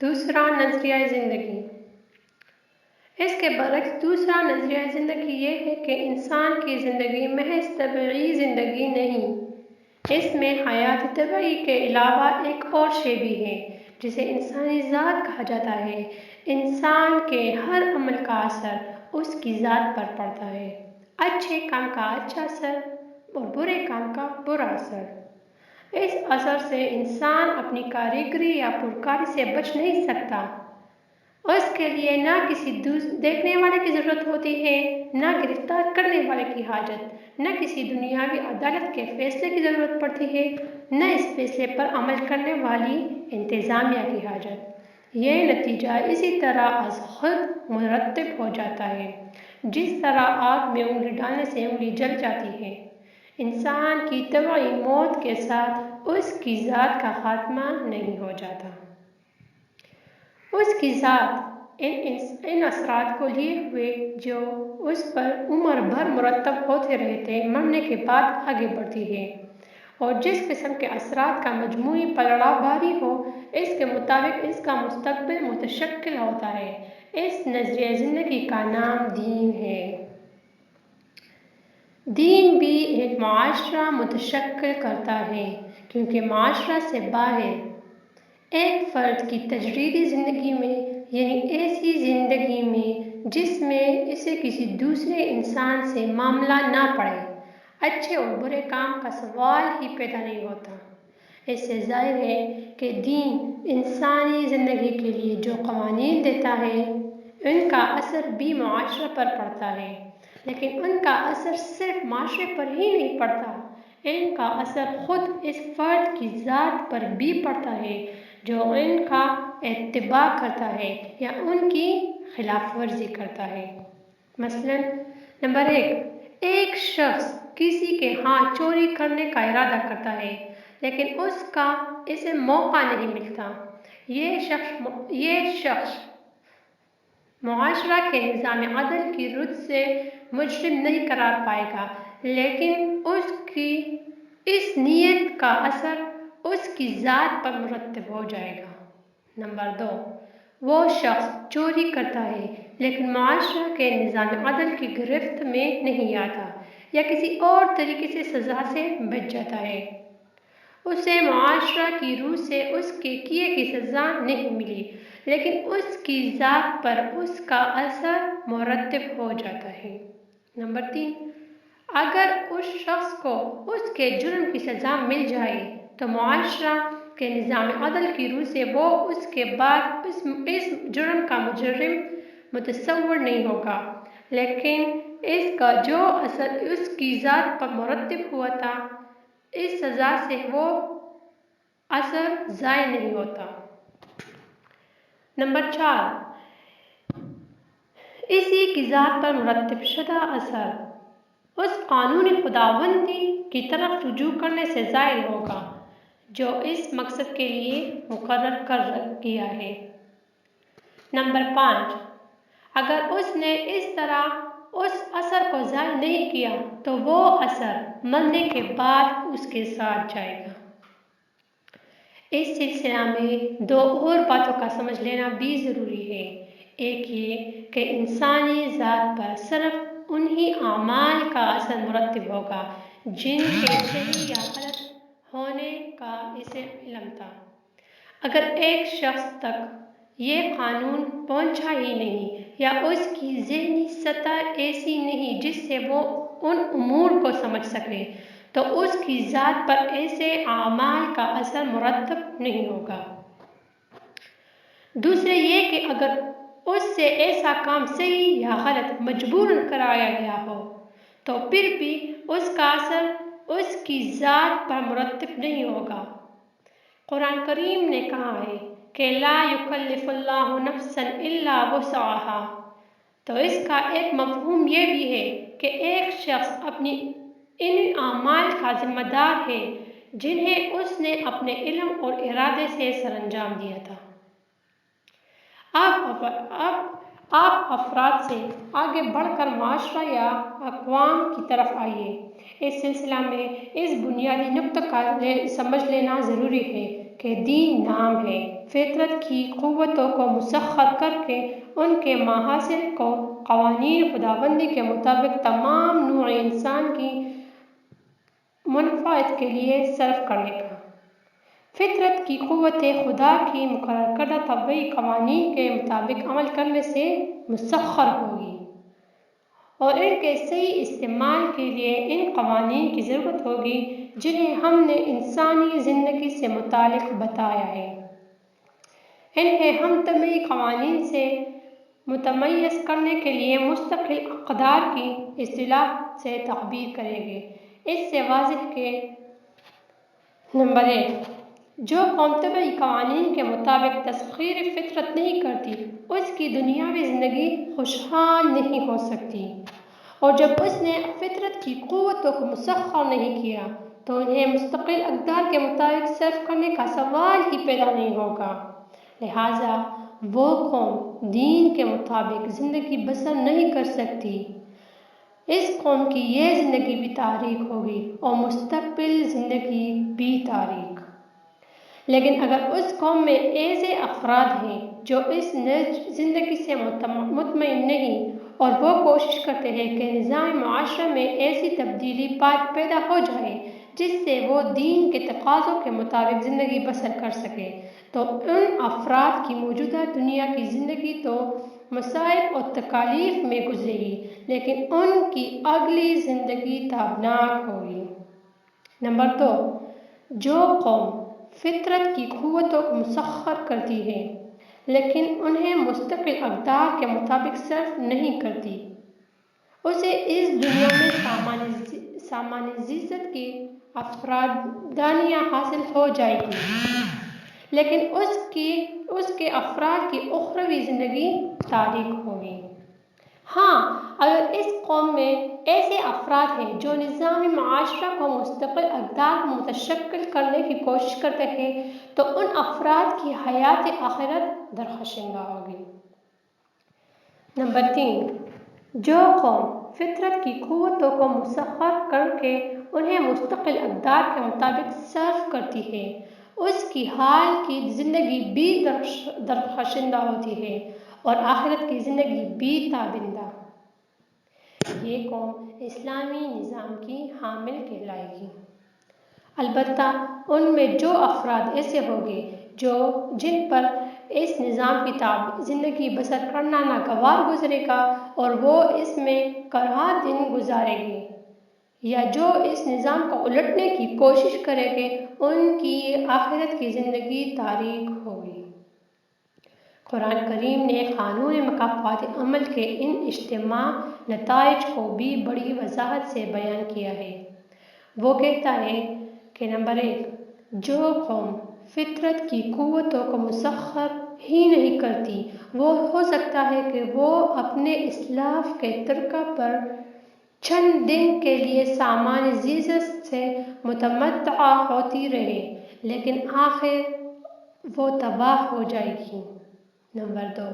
دوسرا نظریہ زندگی۔ اس کے برعکس دوسرا نظریہ زندگی یہ ہے کہ انسان کی زندگی محض طبعی زندگی نہیں، اس میں حیات طبعی کے علاوہ ایک اور شے بھی ہے جسے انسانی ذات کہا جاتا ہے۔ انسان کے ہر عمل کا اثر اس کی ذات پر پڑتا ہے، اچھے کام کا اچھا اثر اور برے کام کا برا اثر۔ اس اثر سے انسان اپنی کاریگری یا پرکاری سے بچ نہیں سکتا۔ اس کے لیے نہ کسی دیکھنے والے کی ضرورت ہوتی ہے، نہ گرفتار کرنے والے کی حاجت، نہ کسی دنیاوی عدالت کے فیصلے کی ضرورت پڑتی ہے، نہ اس فیصلے پر عمل کرنے والی انتظامیہ کی حاجت۔ یہ نتیجہ اسی طرح از خود مرتب ہو جاتا ہے جس طرح آگ میں انگلی ڈالنے سے انگلی جل جاتی ہے۔ انسان کی طبعی موت کے ساتھ اس کی ذات کا خاتمہ نہیں ہو جاتا۔ اس کی ذات ان اثرات کو لیے ہوئے جو اس پر عمر بھر مرتب ہوتے رہتے مرنے کے بعد آگے بڑھتی ہے، اور جس قسم کے اثرات کا مجموعی پلڑا بھاری ہو، اس کے مطابق اس کا مستقبل متشکل ہوتا ہے۔ اس نظریہ زندگی کا نام دین ہے۔ دین بھی ایک معاشرہ متشکل کرتا ہے، کیونکہ معاشرہ سے باہر ایک فرد کی تجریدی زندگی میں، یعنی ایسی زندگی میں جس میں اسے کسی دوسرے انسان سے معاملہ نہ پڑے، اچھے اور برے کام کا سوال ہی پیدا نہیں ہوتا۔ اس سے ظاہر ہے کہ دین انسانی زندگی کے لیے جو قوانین دیتا ہے، ان کا اثر بھی معاشرہ پر پڑتا ہے، لیکن ان کا اثر صرف معاشرے پر ہی نہیں پڑتا، ان کا اثر خود اس فرد کی ذات پر بھی پڑتا ہے جو ان کا اتباع کرتا ہے یا ان کی خلاف ورزی کرتا ہے۔ مثلاً نمبر 1، ایک شخص کسی کے ہاں چوری کرنے کا ارادہ کرتا ہے، لیکن اسے موقع نہیں ملتا۔ یہ شخص معاشرہ کے نظام عدل کی رد سے مجرم نہیں قرار پائے گا، لیکن اس کی اس نیت کا اثر اس کی ذات پر مرتب ہو جائے گا۔ نمبر 2، وہ شخص چوری کرتا ہے لیکن معاشرہ کے نظام عدل کی گرفت میں نہیں آتا یا کسی اور طریقے سے سزا سے بچ جاتا ہے۔ اسے معاشرہ کی روح سے اس کے کیے کی سزا نہیں ملی، لیکن اس کی ذات پر اس کا اثر مرتب ہو جاتا ہے۔ نمبر 3، اگر اس شخص کو اس کے جرم کی سزا مل جائے تو معاشرہ کے نظام عدل کی روح سے وہ اس کے بعد اس جرم کا مجرم متصور نہیں ہوگا، لیکن اس کا جو اثر اس کی ذات پر مرتب ہوا تھا، اس سزا سے وہ اثر ضائع نہیں ہوتا۔ نمبر 4، اسی کی ذات پر مرتب شدہ اثر اس قانون خداوندی کی طرف رجوع کرنے سے ظاہر ہوگا جو اس مقصد کے لیے مقرر کر گیا ہے۔ نمبر 5، اگر اس نے اس طرح اس اثر کو ضائع نہیں کیا تو وہ اثر مرنے کے بعد اس کے ساتھ جائے گا۔ اس سلسلہ میں دو اور باتوں کا سمجھ لینا بھی ضروری ہے۔ ایک یہ کہ انسانی ذات پر صرف انہی اعمال کا اثر مرتب ہوگا جن کے صحیح یا غلط ہونے کا اسے علم تھا۔ اگر ایک شخص تک یہ قانون پہنچا ہی نہیں یا اس کی ذہنی سطح ایسی نہیں جس سے وہ ان امور کو سمجھ سکے، تو اس کی ذات پر ایسے اعمال کا اثر مرتب نہیں ہوگا۔ دوسرے یہ کہ اگر اس سے ایسا کام صحیح یا غلط مجبوراً کرایا گیا ہو تو پھر بھی اس کا اثر اس کی ذات پر مرتب نہیں ہوگا۔ قرآن کریم نے کہا ہے کہ لا یکلف اللہ نفسا الا وسعها، تو اس کا ایک مفہوم یہ بھی ہے کہ ایک شخص اپنی ان اعمال کا ذمہ دار ہے جنہیں اس نے اپنے علم اور ارادے سے سر انجام دیا تھا۔ آپ افراد سے آگے بڑھ کر معاشرہ یا اقوام کی طرف آئیے۔ اس سلسلہ میں اس بنیادی نقطہ کا سمجھ لینا ضروری ہے کہ دین نام ہے۔ فطرت کی قوتوں کو مسخر کر کے ان کے محاسن کو قوانین خداوندی کے مطابق تمام نوع انسان کی منفعت کے لیے صرف کرے گا۔ فطرت کی قوت خدا کی مقرر کردہ طبعی قوانین کے مطابق عمل کرنے سے مسخر ہوگی، اور ان کے صحیح استعمال کے لیے ان قوانین کی ضرورت ہوگی جنہیں ہم نے انسانی زندگی سے متعلق بتایا ہے۔ انہیں ہم طبعی قوانین سے متمیز کرنے کے لیے مستقل اقدار کی اصطلاح سے تعبیر کریں گے۔ اس سے واضح کہ نمبر 1، جو قوم طبعی قوانین کے مطابق تسخیر فطرت نہیں کرتی، اس کی دنیاوی زندگی خوشحال نہیں ہو سکتی، اور جب اس نے فطرت کی قوتوں کو مسخر نہیں کیا تو انہیں مستقل اقدار کے مطابق صرف کرنے کا سوال ہی پیدا نہیں ہوگا۔ لہٰذا وہ قوم دین کے مطابق زندگی بسر نہیں کر سکتی۔ اس قوم کی یہ زندگی بھی تاریک ہوگی اور مستقبل زندگی بھی تاریک۔ لیکن اگر اس قوم میں ایسے افراد ہیں جو اس زندگی سے مطمئن نہیں، اور وہ کوشش کرتے ہیں کہ نظام معاشرہ میں ایسی تبدیلی پیدا ہو جائے جس سے وہ دین کے تقاضوں کے مطابق زندگی بسر کر سکے، تو ان افراد کی موجودہ دنیا کی زندگی تو مصائب اور تکالیف میں گزرے گی، لیکن ان کی اگلی زندگی تابناک ہوگی۔ نمبر 2، جو قوم فطرت کی قوتوں کو مسخر کرتی ہے لیکن انہیں مستقل اقدار کے مطابق صرف نہیں کرتی، اسے اس دنیا میں سامانیت کی افرادانیت حاصل ہو جائے گی، لیکن اس کے افراد کی اخروی زندگی تاریک ہوگی۔ ہاں، اگر اس قوم میں ایسے افراد ہیں جو نظام معاشرہ کو مستقل اقدار کو متشکل کرنے کی کوشش کرتے ہیں تو ان افراد کی حیات آخرت درخشندہ ہوگی۔ نمبر 3، جو قوم فطرت کی قوتوں کو مسخر کر کے انہیں مستقل اقدار کے مطابق صرف کرتی ہے، اس کی حال کی زندگی بھی درخشندہ ہوتی ہے اور آخرت کی زندگی بھی تابندہ۔ یہ قوم اسلامی نظام کی حامل کہلائے گی۔ البتہ ان میں جو افراد ایسے ہوں گے جن پر اس نظام کی زندگی بسر کرنا ناگوار گزرے گا اور وہ اس میں کراہ دن گزاریں گے، یا جو اس نظام کو الٹنے کی کوشش کریں گے، ان کی آخرت کی زندگی تاریک ہوگی۔ قرآن کریم نے قانون مکافات عمل کے ان اجتماعی نتائج کو بھی بڑی وضاحت سے بیان کیا ہے۔ وہ کہتا ہے کہ نمبر 1، جو قوم فطرت کی قوتوں کو مسخر ہی نہیں کرتی، وہ ہو سکتا ہے کہ وہ اپنے اسلاف کے طریقہ پر چند دن کے لیے سامان زیست سے متمتع ہوتی رہے، لیکن آخر وہ تباہ ہو جائے گی۔ نمبر 2،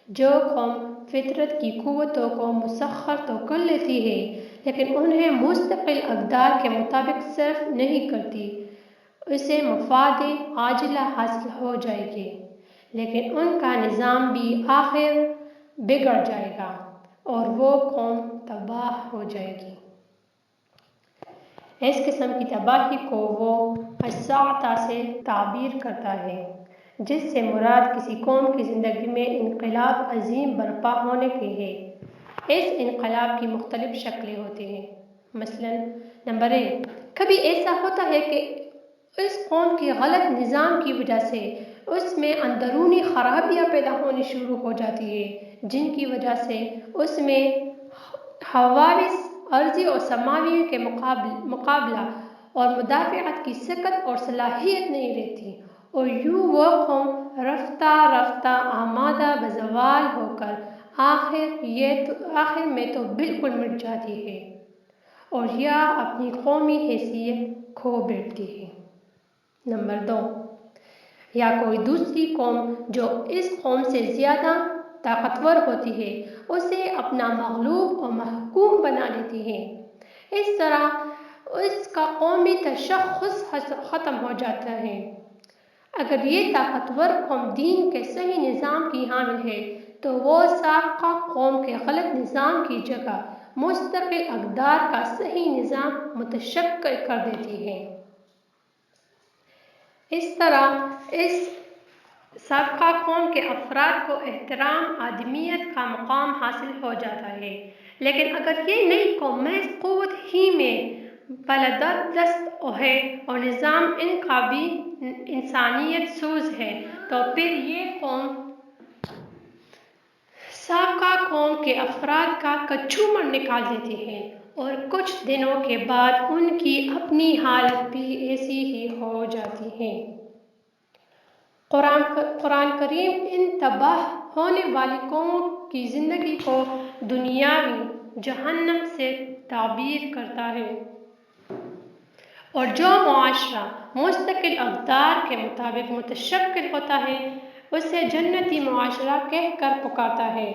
جو قوم فطرت کی قوتوں کو مسخر تو کر لیتی ہے لیکن انہیں مستقل اقدار کے مطابق صرف نہیں کرتی، اسے مفاد عاجلہ حاصل ہو جائے گے، لیکن ان کا نظام بھی آخر بگڑ جائے گا اور وہ قوم تباہ ہو جائے گی۔ اس قسم کی تباہی کو وہ الساعۃ سے تعبیر کرتا ہے، جس سے مراد کسی قوم کی زندگی میں انقلاب عظیم برپا ہونے کی ہے۔ اس انقلاب کی مختلف شکلیں ہوتی ہیں۔ مثلاً نمبر 1، کبھی ایسا ہوتا ہے کہ اس قوم کی غلط نظام کی وجہ سے اس میں اندرونی خرابیاں پیدا ہونی شروع ہو جاتی ہیں، جن کی وجہ سے اس میں حوادث ارضی اور سماوی کے مقابلہ اور مدافعت کی سکت اور صلاحیت نہیں رہتی، اور یوں وہ قوم رفتہ رفتہ آمادہ بزوال ہو کر آخر میں تو بالکل مٹ جاتی ہے اور یا اپنی قومی حیثیت کھو بیٹھتی ہے۔ نمبر 2، یا کوئی دوسری قوم جو اس قوم سے زیادہ طاقتور ہوتی ہے اسے اپنا مغلوب اور محکوم بنا لیتی ہے۔ اس طرح اس کا قومی تشخص ختم ہو جاتا ہے۔ اگر یہ طاقتور قوم دین کے صحیح نظام کی حامل ہے تو وہ سابقہ قوم کے غلط نظام کی جگہ مستقل اقدار کا صحیح نظام متشکل کر دیتی ہے۔ اس طرح اس سابقہ قوم کے افراد کو احترام آدمیت کا مقام حاصل ہو جاتا ہے، لیکن اگر یہ نئی قوم محض قوت ہی میں بالادست ہے اور نظام انقلابی انسانیت سوز ہے تو پھر یہ قوم سابقہ قوم کے افراد کا کچومر نکال دیتی ہے اور کچھ دنوں کے بعد ان کی اپنی حالت بھی ایسی ہی ہو جاتی ہے۔ قرآن کریم ان تباہ ہونے والی قوموں کی زندگی کو دنیاوی جہنم سے تعبیر کرتا ہے، اور جو معاشرہ مستقل اقدار کے مطابق متشکل ہوتا ہے اسے جنتی معاشرہ کہہ کر پکارتا ہے۔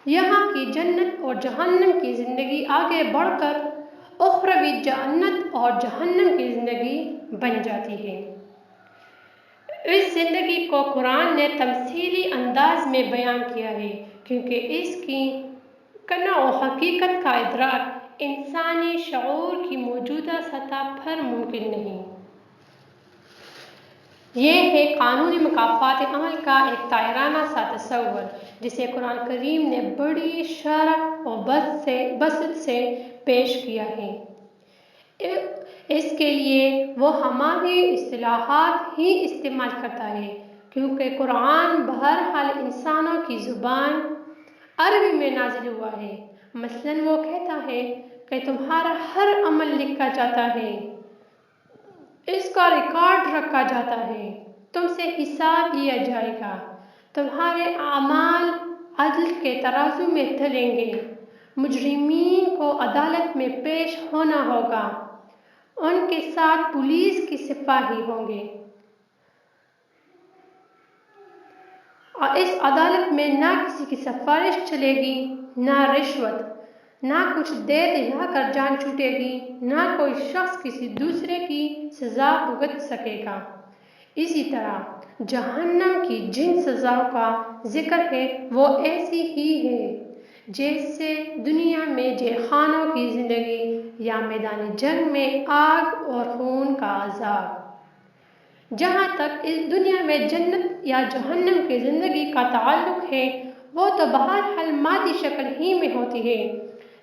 یہاں کی جنت اور جہنم کی زندگی آگے بڑھ کر اخروی جنت اور جہنم کی زندگی بن جاتی ہے۔ اس زندگی کو قرآن نے تمثیلی انداز میں بیان کیا ہے کیونکہ اس کی کنہ و حقیقت کا ادراک انسانی شعور کی موجودہ سطح پر ممکن نہیں۔ یہ ہے قانونی مکافات عمل کا ایک طائرانہ سا تصور جسے قرآن کریم نے بڑی شرح و بسط سے پیش کیا ہے۔ اس کے لیے وہ ہماری اصطلاحات ہی استعمال کرتا ہے کیونکہ قرآن بہرحال انسانوں کی زبان عربی میں نازل ہوا ہے۔ مثلاً وہ کہتا ہے کہ تمہارا ہر عمل لکھا جاتا ہے، اس کا ریکارڈ رکھا جاتا ہے، تم سے حساب لیا جائے گا، تمہارے اعمال عدل کے ترازو میں تلیں گے، مجرمین کو عدالت میں پیش ہونا ہوگا، ان کے ساتھ پولیس کے سپاہی ہوں گے، اور اس عدالت میں نہ کسی کی سفارش چلے گی، نہ رشوت، نہ کچھ دے دلا کر جان چھوٹے گی، نہ کوئی شخص کسی دوسرے کی سزا بھگت سکے گا۔ اسی طرح جہنم کی جن سزاؤں کا ذکر ہے وہ ایسی ہی ہے جیسے دنیا میں جیل خانوں کی زندگی یا میدان جنگ میں آگ اور خون کا عذاب۔ جہاں تک اس دنیا میں جنت یا جہنم کی زندگی کا تعلق ہے وہ تو بہرحال مادی شکل ہی میں ہوتی ہے،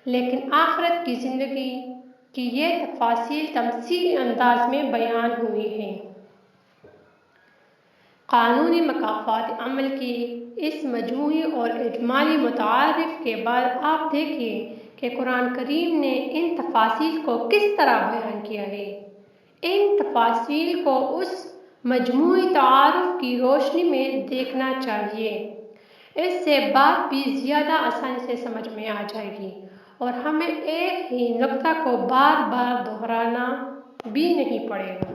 لیکن آخرت کی زندگی کی یہ تفاصیل تمثیلی انداز میں بیان ہوئی ہیں۔ قانونی مکافات عمل کی اس مجموعی اور اجمالی متعارف کے بعد آپ دیکھیے کہ قرآن کریم نے ان تفاصیل کو کس طرح بیان کیا ہے۔ ان تفاصیل کو اس مجموعی تعارف کی روشنی میں دیکھنا چاہیے، اس سے بات بھی زیادہ آسانی سے سمجھ میں آ جائے گی اور ہمیں ایک ہی نکتہ کو بار بار دہرانا بھی نہیں پڑے گا۔